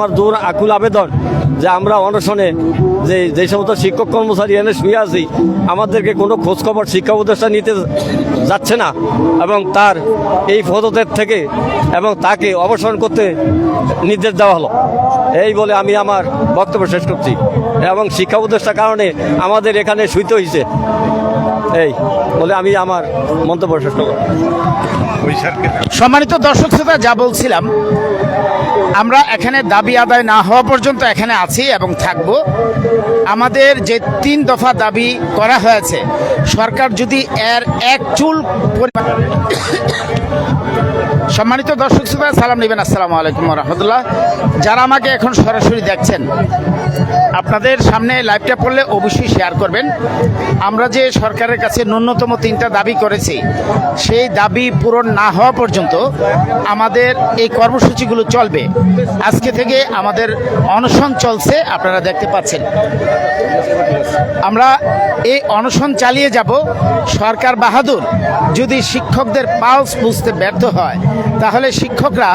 আমার জোর আকুল আবেদন যে আমরা অনশনে যে সমস্ত শিক্ষক কর্মচারী এনে শুয়ে আছি, আমাদেরকে কোনো খোঁজখবর শিক্ষা উপদেষ্টা নিতে যাচ্ছে না এবং তার এই পদত্যাগ থেকে এবং তাকে অবসান করতে নির্দেশ দেওয়া হলো। এই বলে আমি আমার বক্তব্য শেষ করছি এবং শিক্ষা উপদেষ্টার কারণে আমাদের এখানে শুইতে হয়েছে, এই বলে আমি আমার মন্তব্য শেষ করব। সম্মানিত দর্শক শ্রোতা, যা বলছিলাম, আমরা এখানে দাবি আদায় না হওয়া পর্যন্ত এখানে আছি এবং থাকব। আমাদের যে 3 দফা দাবি করা হয়েছে, সরকার যদি এর এক চুল সম্মানিত দর্শক শ্রোতা, সালাম নেবেন। আসসালামু আলাইকুম রহমতুল্লাহ। যারা আমাকে এখন সরাসরি দেখছেন, আপনাদের সামনে লাইভটা পড়লে অবশ্যই শেয়ার করবেন। আমরা যে সরকারের কাছে ন্যূনতম 3টা দাবি করেছি, সেই দাবি পূরণ না হওয়া পর্যন্ত আমাদের এই কর্মসূচিগুলো চলবে। আজকে থেকে আমাদের অনশন চলছে, আপনারা দেখতে পাচ্ছেন। আমরা এই অনশন চালিয়ে যাব। সরকার বাহাদুর যদি শিক্ষকদের পালস বুঝতে ব্যর্থ হয়, তাহলে শিক্ষকরা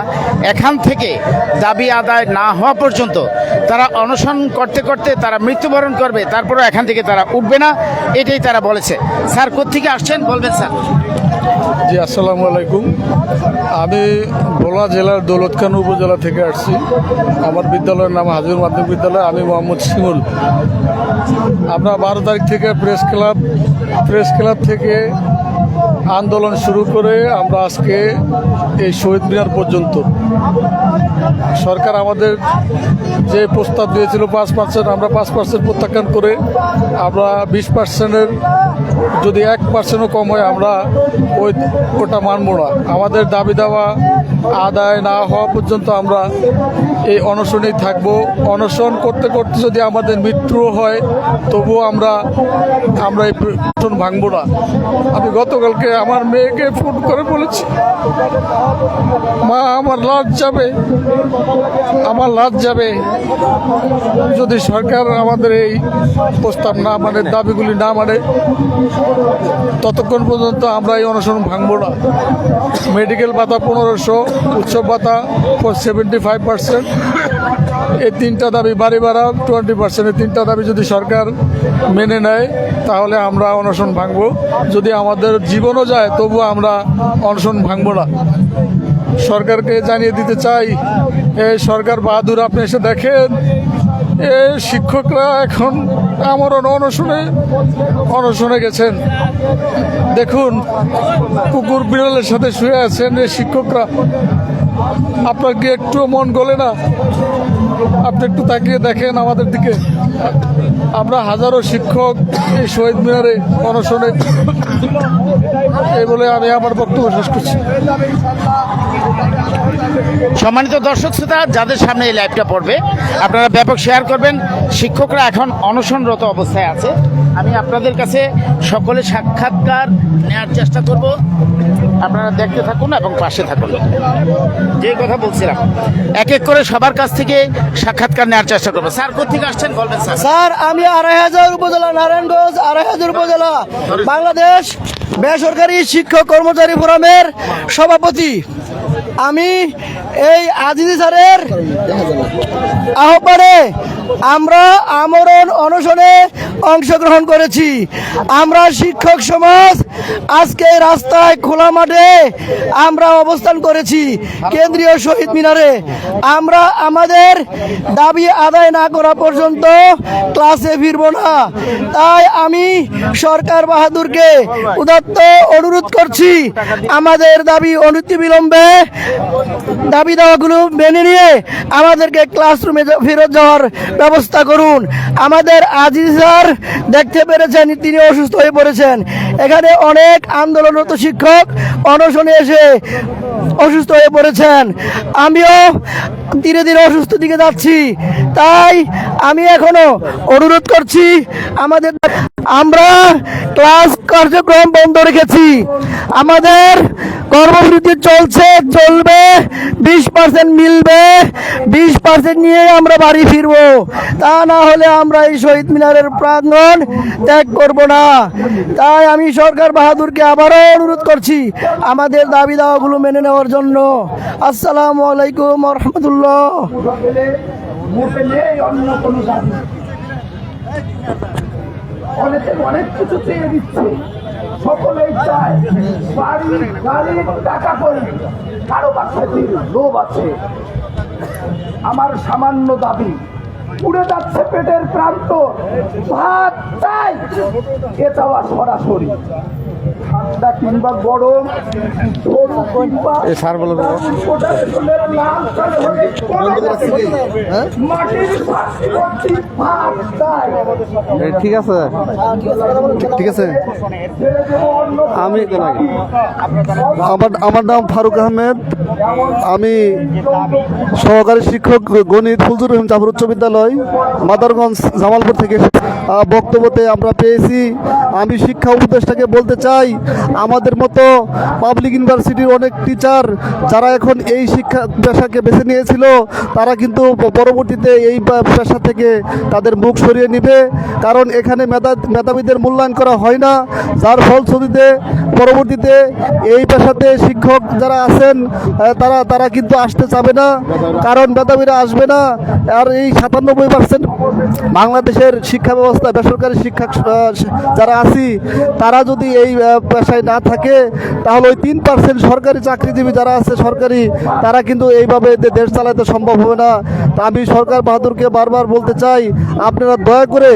এখান থেকে দাবি আদায় না হওয়া পর্যন্ত তারা অনশন করতে করতে তারা মৃত্যুবরণ করবে, তারপরে এখান থেকে তারা উঠবে না, এটাই তারা বলেছে। স্যার, কোত্থেকে আসছেন বলবেন স্যার? জি, আসসালামু আলাইকুম। আমি ভোলা জেলার দৌলতখান উপজেলা থেকে আসছি। আমার বিদ্যালয়ের নাম হাজির মাধ্যমিক বিদ্যালয়। আমি মোহাম্মদ শিমুল। আমরা 12 তারিখ থেকে প্রেস ক্লাব থেকে আন্দোলন শুরু করে আমরা আজকে এই শহীদ মিনার পর্যন্ত। সরকার আমাদের যে প্রস্তাব দিয়েছিল 5%, আমরা 5% প্রত্যাখ্যান করে আমরা 20%-এর যদি 1%ও কম হয় আমরা ওটা মানব না। আমাদের দাবি দেওয়া আদায় না হওয়া পর্যন্ত আমরা এই অনশনেই থাকবো। অনশন করতে করতে যদি আমাদের মৃত্যুও হয়, তবুও আমরা এই অনশন ভাঙবো না। আমি গতকালকে আমার মেয়েকে ফোন করে বলেছি, মা আমার লাশ যাবে যদি সরকার আমাদের এই প্রস্তাব না মানে, দাবিগুলি না মানে, ততক্ষণ পর্যন্ত আমরা এই অনশন ভাঙবো না। মেডিকেল ভাতা 1500, উৎসব ভাতা 75%, এই 3টা দাবি, বাড়ি ভাড়া 20%, এই 3টা দাবি যদি সরকার মেনে নেয়, তাহলে আমরা অনশন ভাঙবো। যদি আমাদের জীবনও যায়, তবু আমরা অনশন ভাঙবো না। সরকারকে জানিয়ে দিতে চাই, এই সরকার বাহাদুর, আপনি এসে দেখেন এই শিক্ষকরা এখন আমার অনশনে গেছেন। দেখুন, কুকুর বিড়ালের সাথে শুয়ে আছেন এই শিক্ষকরা। আপনার কি একটু মন গলে না? আপনি একটু তাকিয়ে দেখেন আমাদের দিকে। আমরা হাজারো শিক্ষক এই শহীদ মিনারে অনশনে। এই বলে আমি আমার বক্তব্য শেষ করছি। সম্মানিত দর্শক শ্রোতা, যাদের সামনে এই লাইভটা পড়বে, আপনারা ব্যাপক শেয়ার করবেন। শিক্ষকরা এখন অনশনরত অবস্থায় আছে। আমি আপনাদের কাছে সকলে সাক্ষাৎকার নেওয়ার চেষ্টা করব। আপনারা দেখতে থাকুন এবং পাশে থাকুন। যে কথা বলছিলাম, এক এক করে সবার কাছ থেকে সাক্ষাৎকার নেওয়ার চেষ্টা করবো। স্যার, কোথেকে আসছেন বলবেন স্যার? স্যার, আমি 2500 উপজেলা, নারায়ণগঞ্জ 2500 উপজেলা, বাংলাদেশ বেসরকারি শিক্ষক কর্মচারী ফোরামের সভাপতি। আমি এই আজিজি স্যারের আহ্বানে আমরা আমরণ অনশনে অংশগ্রহণ করেছি। আমরা শিক্ষক সমাজ আজকে রাস্তায়, খোলা মাঠে আমরা অবস্থান করেছি, কেন্দ্রীয় শহীদ মিনারে। আমরা আমাদের দাবি আদায় না করা পর্যন্ত ক্লাসে ফিরব না। তাই আমি সরকার বাহাদুরকে উদাত্ত অনুরোধ করছি, আমাদের দাবি অনতিবিলম্বে দাবি দেওয়াগুলো মেনে নিয়ে আমাদেরকে ক্লাসরুমে ফেরত যাওয়ার ব্যবস্থা করুন। আমাদের আজিজ স্যার দেখতে পেরেছেন, তিনি অসুস্থ হয়ে পড়েছেন। এখানে অনেক আন্দোলনরত শিক্ষক অনশনে এসে অসুস্থ হয়ে পড়েছেন। আমিও ধীরে ধীরে অসুস্থ দিকে যাচ্ছি। তাই আমি এখনো অনুরোধ করছি, আমরা ক্লাস কার্যক্রম বন্ধ রেখেছি। আমাদের কর্মসূচি চলবে, 20% মিলবে, 20% নিয়ে আমরা বাড়ি ফিরবো। তা না হলে আমরা এই শহীদ মিনারের প্রাঙ্গণ ত্যাগ করব না। তাই আমি সরকার বাহাদুরকে আবারও অনুরোধ করছি আমাদের দাবি দাওয়াগুলো মেনে নেওয়ার জন্য। আসসালামু আলাইকুম ওয়া রাহমাতুল্লাহ। অনেক কিছু চেয়ে দিচ্ছে, সকলেই চায় বাড়ি গাড়ি টাকা করে, কারো বাসায় লোভ আছে। আমার সামান্য দাবি, উড়ে যাচ্ছে পেটের প্রান্ত, ভাত চাই, এ চাওয়া সরাসরি। ঠান্ডা কিংবা গরম, গরু কিংবা কোটারেশনের লাল চালে হলে মাটির পাশে ভাত চাই। ঠিক আছে, ঠিক আছে। আমি আমার নাম ফারুক আহমেদ, আমি সহকারী শিক্ষক গণিত ফুলজুর রহিম জাফর উচ্চ বিদ্যালয় মাদারগঞ্জ জামালপুর থেকে বক্তব্যতে আমরা পেয়েছি। আমি শিক্ষা উপদেষ্টাকে বলতে চাই, আমাদের মতো পাবলিক ইউনিভার্সিটির অনেক টিচার যারা এখন এই শিক্ষা পেশাকে বেছে নিয়েছিল, তারা কিন্তু পরবর্তীতে এই পেশা থেকে তাদের মুখ সরিয়ে নেবে। কারণ এখানে মেধাবীদের মূল্যায়ন করা হয় না, যার ফলশ্রুতিতে পরবর্তীতে এই পেশাতে শিক্ষক যারা আছেন তারা কিন্তু আসতে চাবে না, কারণ মেধাবীরা আসবে না। আর এই 97% বাংলাদেশের শিক্ষা ব্যবস্থা বেসরকারি শিক্ষা যারা আছি, তারা যদি এই পেশায় না থাকে, তাহলে ওই 3% সরকারি চাকরিজীবী যারা আছে সরকারি, তারা কিন্তু এইভাবে দেশ চালাতে সম্ভব হবে না। তা আমি সরকার বাহাদুরকে বারবার বলতে চাই, আপনারা দয়া করে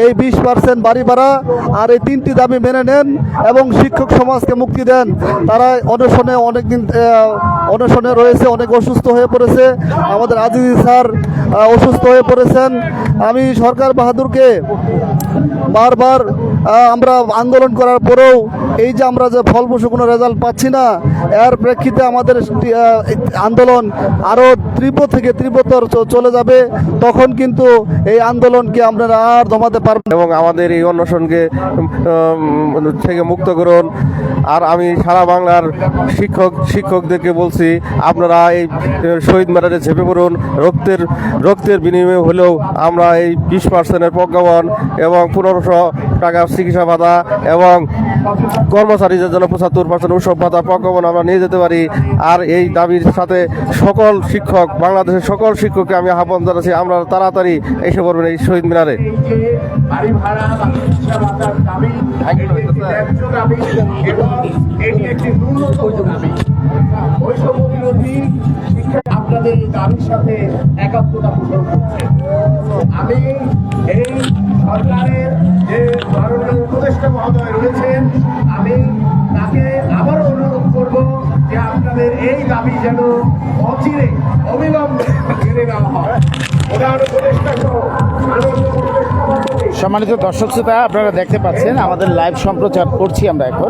এই 20% বাড়ি ভাড়া আর এই 3টি দাবি মেনে নেন এবং শিক্ষক সমাজকে মুক্তি দেন। তারা অনশনে অনেকদিন অনশনে রয়েছে, অনেক অসুস্থ হয়ে পড়েছে। আমাদের আজিজ স্যার অসুস্থ হয়ে পড়েছেন। আমি সরকার বাহাদুরকে বারবার আমরা আন্দোলন করার পরেও এই যে আমরা যে ফলপ্রসূ কোনো রেজাল্ট পাচ্ছি না, এর প্রেক্ষিতে আমাদের আন্দোলন আরও তীব্র থেকে তীব্রতর চলে যাবে। তখন কিন্তু এই আন্দোলনকে আপনারা আর দমাতে পারবেন এবং আমাদের এই অনশনকে থেকে মুক্ত করুন। আর আমি সারা বাংলার শিক্ষকদেরকে বলছি, আপনারা এই শহীদ মিনারে ঝেঁপে পড়ুন। রক্তের বিনিময়ে হলেও আমরা এই 20% প্রজ্ঞাপন এবং 1500 টাকার চিকিৎসা ভাতা এবং কর্মচারীদের জন্য 75% উৎসব ভাতা প্রজ্ঞাপন আমরা নিয়ে যেতে পারি। আর এই দাবির সাথে সকল শিক্ষক, বাংলাদেশের সকল শিক্ষককে আমি আহ্বান জানাচ্ছি, আমরা তাড়াতাড়ি এসে পড়বেন এই শহীদ মিনারে। বাড়ি ভাড়া বা চিকিৎসা ভাতার দাবি ন্যায্য দাবি এবং এটি একটি ন্যূনতম দাবি। বৈষম্য বিরোধী শিক্ষা আপনাদের এই দাবির সাথে একাত্মতা পোষণ করছে। আমি এই সরকারের যে মাননীয় উপদেষ্টা মহোদয় রয়েছেন, আমি তাকে আবারও অনুরোধ করব যে আপনাদের এই দাবি যেন অচিরে অবিলম্বে মেনে নেওয়া হয়। প্রধান উপদেষ্টা সহ মাননীয় উপদেষ্টা মহোদয়। সম্মানিত দর্শক শ্রোতা, আপনারা দেখতে পাচ্ছেন আমাদের লাইভ সম্প্রচার করছি আমরা এখন।